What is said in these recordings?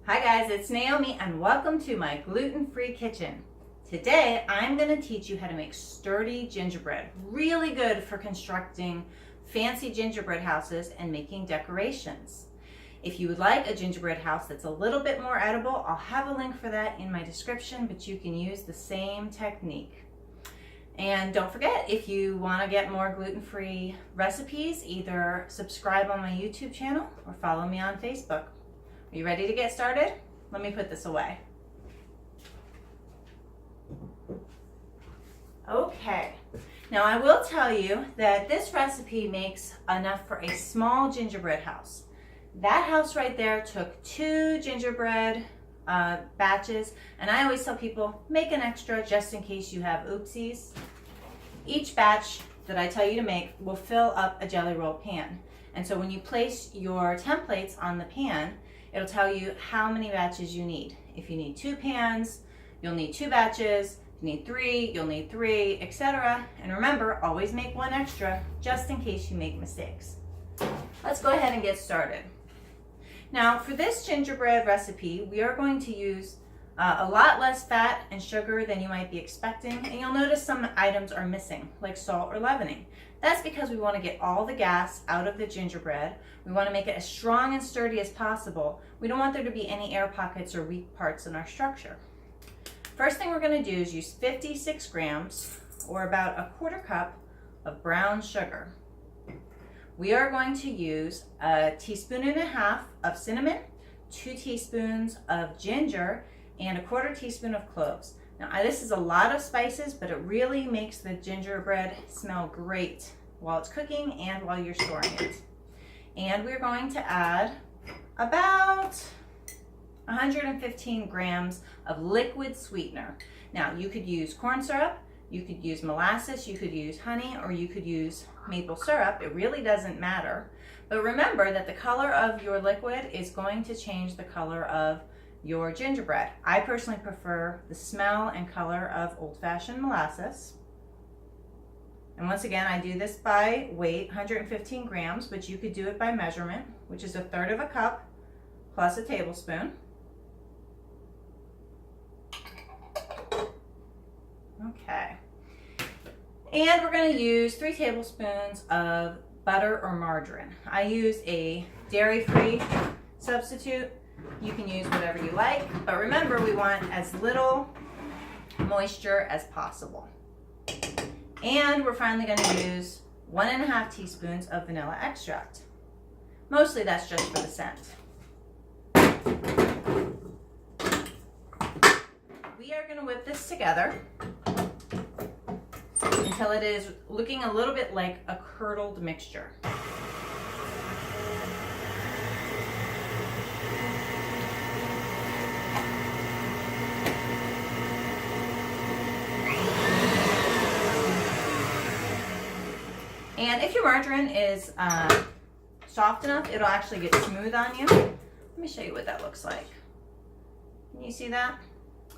Hi guys, it's Naomi and welcome to my gluten-free kitchen. Today I'm going to teach you how to make sturdy gingerbread. Really good for constructing fancy gingerbread houses and making decorations. If you would like a gingerbread house that's a little bit more edible, I'll have a link for that in my description, but you can use the same technique. And don't forget, if you want to get more gluten-free recipes, either subscribe on my YouTube channel or follow me on Facebook. Are you ready to get started? Let me put this away. Okay, now I will tell you that this recipe makes enough for a small gingerbread house. That house right there took 2 gingerbread batches, and I always tell people, make an extra just in case you have oopsies. Each batch that I tell you to make will fill up a jelly roll pan. And so when you place your templates on the pan, it'll tell you how many batches you need. If you need 2 pans, you'll need 2 batches. If you need 3, you'll need 3, etc. And remember, always make 1 extra just in case you make mistakes. Let's go ahead and get started. Now, for this gingerbread recipe, we are going to use a lot less fat and sugar than you might be expecting, and you'll notice some items are missing, like salt or leavening. That's because we want to get all the gas out of the gingerbread. We want to make it as strong and sturdy as possible. We don't want there to be any air pockets or weak parts in our structure. First thing we're going to do is use 56 grams, or about a 1/4 cup, of brown sugar. We are going to use 1.5 teaspoons of cinnamon, 2 teaspoons of ginger, and 1/4 teaspoon of cloves. Now, this is a lot of spices, but it really makes the gingerbread smell great while it's cooking and while you're storing it. And we're going to add about 115 grams of liquid sweetener. Now, you could use corn syrup, you could use molasses, you could use honey, or you could use maple syrup. It really doesn't matter. But remember that the color of your liquid is going to change the color of your gingerbread. I personally prefer the smell and color of old-fashioned molasses. And once again, I do this by weight, 115 grams, but you could do it by measurement, which is 1/3 cup plus a tablespoon. Okay. And we're going to use 3 tablespoons of butter or margarine. I use a dairy-free substitute. You can use whatever you like, but remember, we want as little moisture as possible. And we're finally going to use 1.5 teaspoons of vanilla extract. Mostly that's just for the scent. We are going to whip this together until it is looking a little bit like a curdled mixture. And if your margarine is soft enough, it'll actually get smooth on you. Let me show you what that looks like. Can you see that?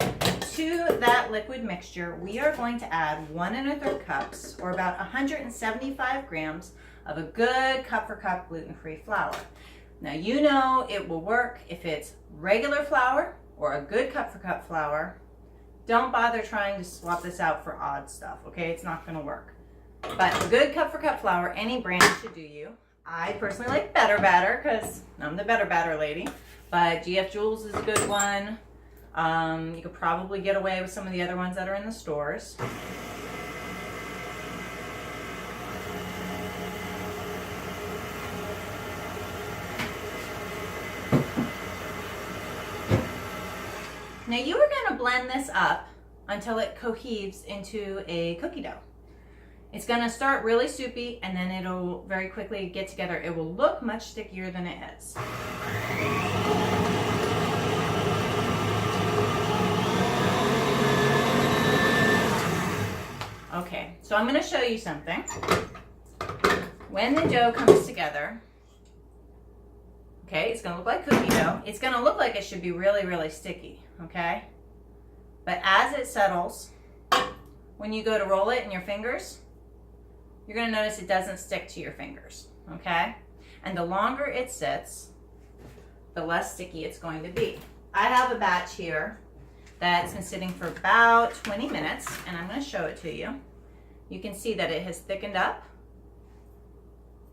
To that liquid mixture, we are going to add 1 1/3 cups, or about 175 grams, of a good cup-for-cup gluten-free flour. Now, you know it will work if it's regular flour or a good cup-for-cup flour. Don't bother trying to swap this out for odd stuff, okay? It's not going to work. But a good cup-for-cup flour, any brand should do you. I personally like Better Batter because I'm the Better Batter lady, but GF Jules is a good one. You could probably get away with some of the other ones that are in the stores. Now you are going to blend this up until it coheves into a cookie dough. It's going to start really soupy, and then it'll very quickly get together. It will look much stickier than it is. Okay, so I'm going to show you something. When the dough comes together, okay, it's going to look like cookie dough. It's going to look like it should be really, really sticky, okay? But as it settles, when you go to roll it in your fingers, you're going to notice it doesn't stick to your fingers, okay? And the longer it sits, the less sticky it's going to be. I have a batch here that's been sitting for about 20 minutes, and I'm going to show it to you. You can see that it has thickened up,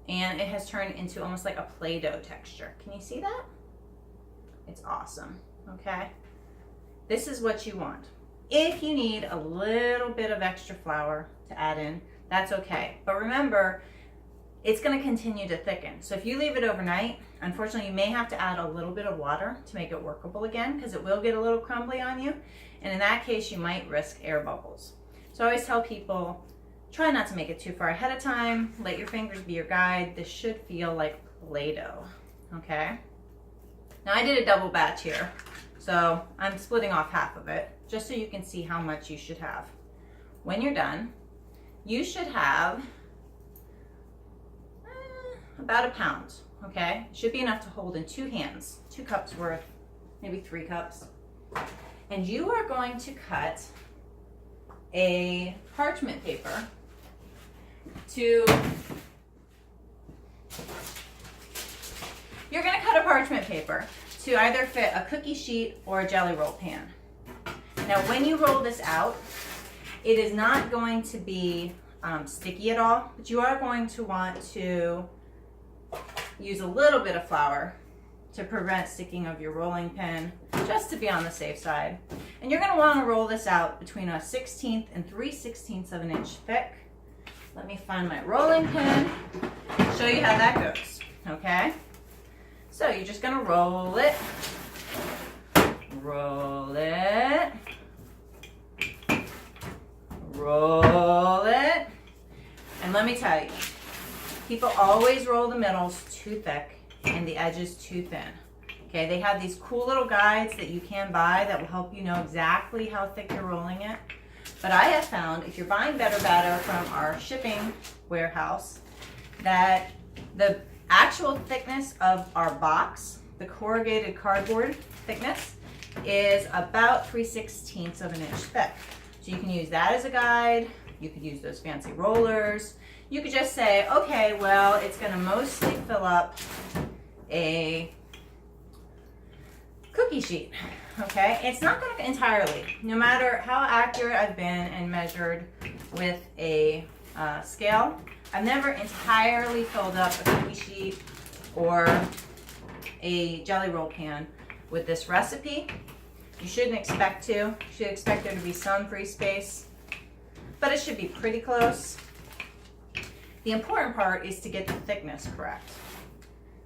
and it has turned into almost like a Play-Doh texture. Can you see that? It's awesome, okay? This is what you want. If you need a little bit of extra flour to add in, that's okay. But remember, it's going to continue to thicken. So if you leave it overnight, unfortunately, you may have to add a little bit of water to make it workable again, because it will get a little crumbly on you. And in that case, you might risk air bubbles. So I always tell people, try not to make it too far ahead of time. Let your fingers be your guide. This should feel like Play-Doh, okay? Now I did a double batch here, so I'm splitting off half of it, just so you can see how much you should have. When you're done, you should have about a pound, okay? Should be enough to hold in 2 hands, 2 cups worth, maybe 3 cups. And you are going to cut a parchment paper you're gonna cut a parchment paper to either fit a cookie sheet or a jelly roll pan. Now, when you roll this out, it is not going to be sticky at all, but you are going to want to use a little bit of flour to prevent sticking of your rolling pin, just to be on the safe side. And you're going to want to roll this out between a 1/16 and 3/16 of an inch thick. Let me find my rolling pin, show you how that goes, okay? So you're just going to roll it, roll it, roll it, and let me tell you, people always roll the middles too thick and the edges too thin. Okay, they have these cool little guides that you can buy that will help you know exactly how thick you're rolling it. But I have found, if you're buying better batter from our shipping warehouse, that the actual thickness of our box, the corrugated cardboard thickness, is about 3/16 of an inch thick. So you can use that as a guide. You could use those fancy rollers. You could just say, okay, well, it's going to mostly fill up a cookie sheet, okay? It's not going to entirely, no matter how accurate I've been and measured with a scale, I've never entirely filled up a cookie sheet or a jelly roll pan with this recipe. You shouldn't expect to. You should expect there to be some free space, but it should be pretty close. The important part is to get the thickness correct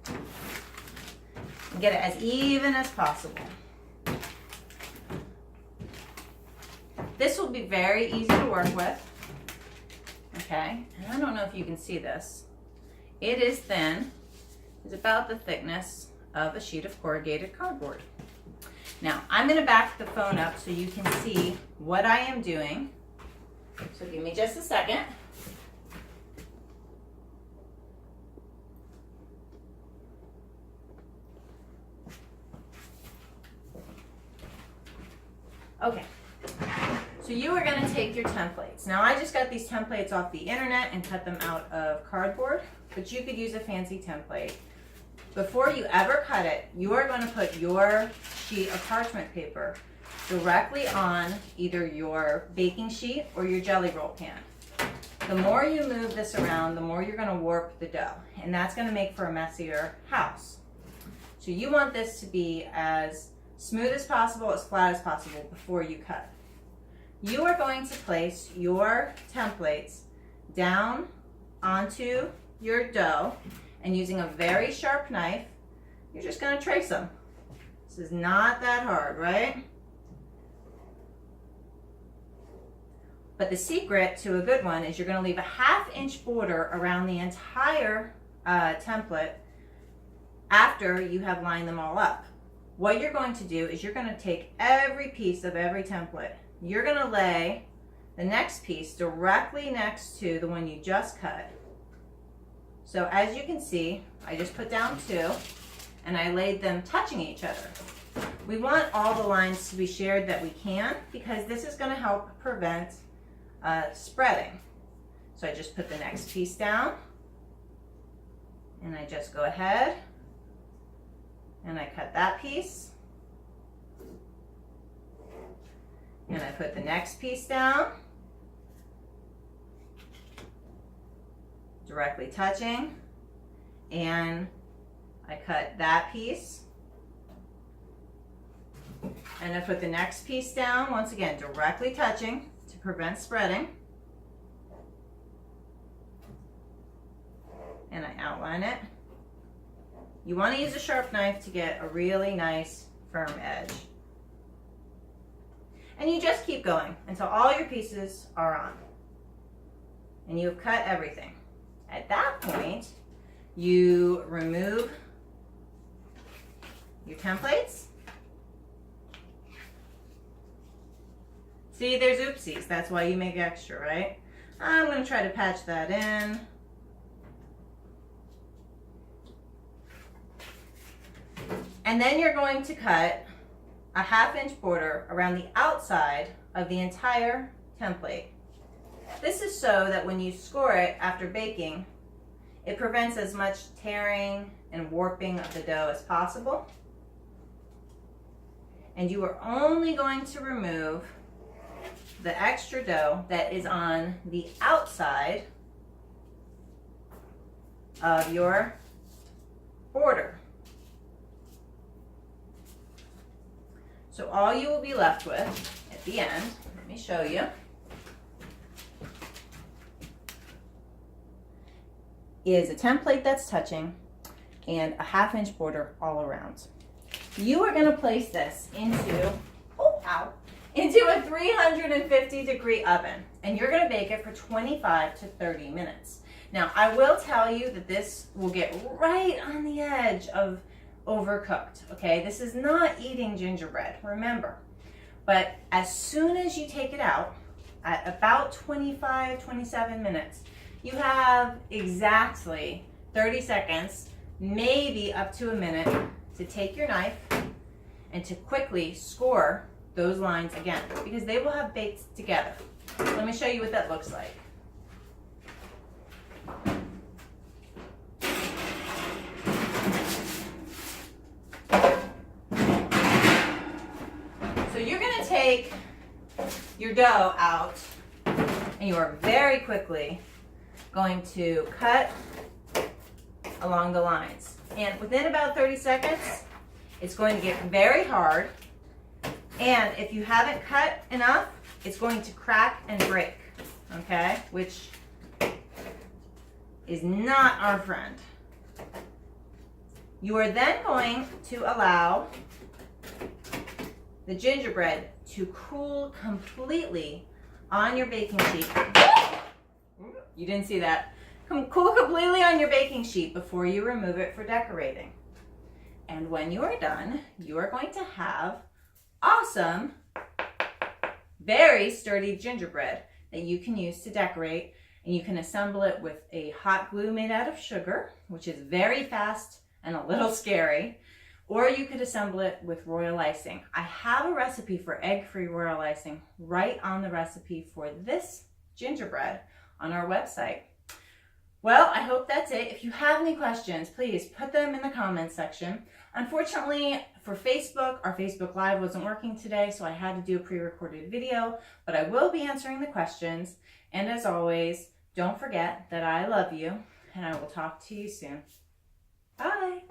and get it as even as possible. This will be very easy to work with, okay? And I don't know if you can see this. It is thin. It's about the thickness of a sheet of corrugated cardboard. Now, I'm going to back the phone up so you can see what I am doing. So give me just a second. Okay, so you are going to take your templates. Now, I just got these templates off the internet and cut them out of cardboard, but you could use a fancy template. Before you ever cut it, you are going to put your sheet of parchment paper directly on either your baking sheet or your jelly roll pan. The more you move this around, the more you're going to warp the dough, and that's going to make for a messier house. So you want this to be as smooth as possible, as flat as possible before you cut. You are going to place your templates down onto your dough, and using a very sharp knife, you're just going to trace them. This is not that hard, right? But the secret to a good one is you're going to leave a 1/2 inch border around the entire template after you have lined them all up. What you're going to do is you're going to take every piece of every template. You're going to lay the next piece directly next to the one you just cut. So as you can see, I just put down 2 and I laid them touching each other. We want all the lines to be shared that we can, because this is going to help prevent spreading. So I just put the next piece down and I just go ahead and I cut that piece And I put the next piece down, directly touching, and I cut that piece. And I put the next piece down, once again, directly touching to prevent spreading. And I outline it. You want to use a sharp knife to get a really nice firm edge. And you just keep going until all your pieces are on. And you've cut everything. At that point, you remove your templates. See, there's oopsies. That's why you make extra, right? I'm going to try to patch that in. And then you're going to cut a 1/2 inch border around the outside of the entire template. This is so that when you score it after baking, it prevents as much tearing and warping of the dough as possible. And you are only going to remove the extra dough that is on the outside of your border. So all you will be left with at the end, let me show you, is a template that's touching and a 1/2 inch border all around. You are going to place this into, into a 350-degree oven, and you're going to bake it for 25 to 30 minutes. Now, I will tell you that this will get right on the edge of overcooked, okay? This is not eating gingerbread, remember. But as soon as you take it out, at about 25, 27 minutes, you have exactly 30 seconds, maybe up to a minute, to take your knife and to quickly score those lines again, because they will have baked together. Let me show you what that looks like. So you're going to take your dough out, and you are very quickly going to cut along the lines. And within about 30 seconds, it's going to get very hard. And if you haven't cut enough, it's going to crack and break, okay? Which is not our friend. You are then going to allow the gingerbread to cool completely on your baking sheet. You didn't see that. Cool completely on your baking sheet before you remove it for decorating. And when you are done, you are going to have awesome, very sturdy gingerbread that you can use to decorate. And you can assemble it with a hot glue made out of sugar, which is very fast and a little scary. Or you could assemble it with royal icing. I have a recipe for egg-free royal icing right on the recipe for this gingerbread on our website. Well, I hope that's it. If you have any questions, please put them in the comments section. Unfortunately, for Facebook, our Facebook Live wasn't working today, so I had to do a pre-recorded video, but I will be answering the questions. And as always, don't forget that I love you, and I will talk to you soon. Bye.